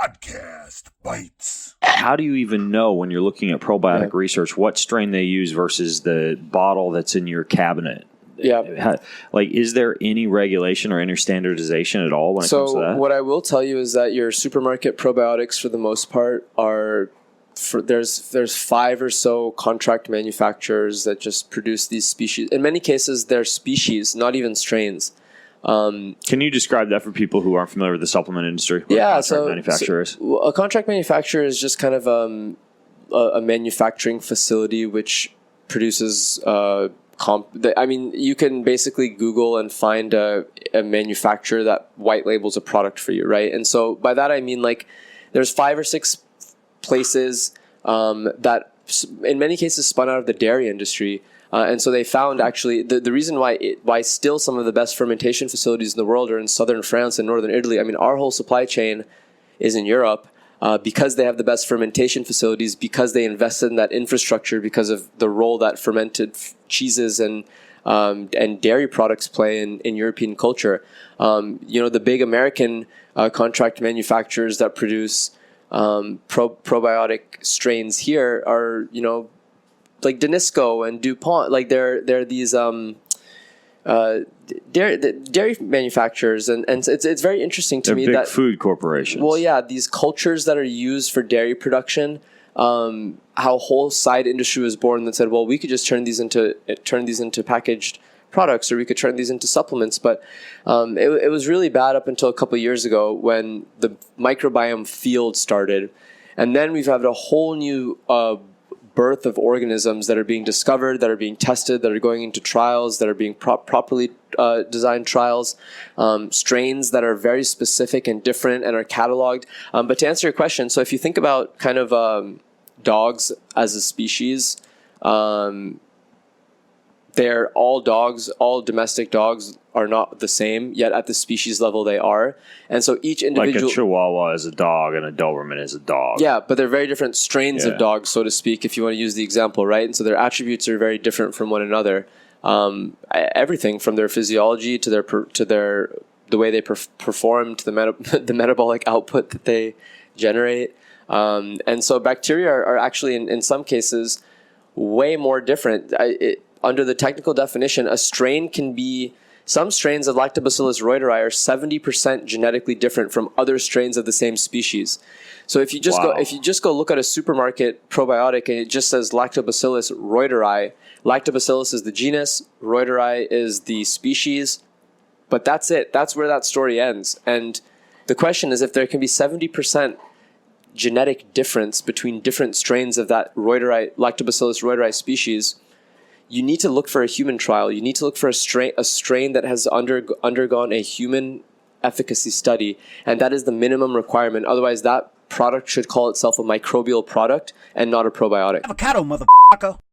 Podcast Bites. How do you even know when you're looking at probiotic research what strain they use versus the bottle that's in your cabinet? Yeah. Is there any regulation or any standardization at all when it comes to that? So what I will tell you is that your supermarket probiotics, for the most part, are there's 5 or so contract manufacturers that just produce these species. In many cases, they're species, not even strains. Can you describe that for people who aren't familiar with the supplement industry? Manufacturers. A contract manufacturer is just kind of a manufacturing facility which produces. You can basically Google and find a manufacturer that white labels a product for you, right? And so by that I mean there's 5 or 6 places that in many cases spun out of the dairy industry. And so they found actually the reason why still some of the best fermentation facilities in the world are in southern France and northern Italy. I mean, our whole supply chain is in Europe because they have the best fermentation facilities, because they invested in that infrastructure, because of the role that fermented cheeses and dairy products play in European culture. The big American contract manufacturers that produce probiotic strains here are, like Danisco and DuPont, they're these dairy manufacturers, and it's very interesting to me big that food corporations. Well, yeah, these cultures that are used for dairy production, how a whole side industry was born that said, well, we could just turn these into packaged products, or we could turn these into supplements. But it was really bad up until a couple of years ago when the microbiome field started, and then we've had a whole new birth of organisms that are being discovered, that are being tested, that are going into trials, that are being properly designed trials, strains that are very specific and different and are cataloged. But to answer your question, so if you think about kind of dogs as a species, they're all dogs, all domestic dogs are not the same, yet at the species level they are. And so each individual... Like a Chihuahua is a dog and a Doberman is a dog. Yeah, but they're very different strains of dogs, so to speak, if you want to use the example, right? And so their attributes are very different from one another. Everything from their physiology to the way they perform, to the metabolic output that they generate. And so bacteria are actually, in some cases, way more different. Under the technical definition, a strain can be... Some strains of Lactobacillus reuteri are 70% genetically different from other strains of the same species. So if you just go look at a supermarket probiotic and it just says Lactobacillus reuteri, Lactobacillus is the genus, reuteri is the species, but that's it. That's where that story ends. And the question is, if there can be 70% genetic difference between different strains of that Lactobacillus reuteri species, you need to look for a human trial. You need to look for a strain that has undergone a human efficacy study, and that is the minimum requirement. Otherwise, that product should call itself a microbial product and not a probiotic. Avocado, motherfucker.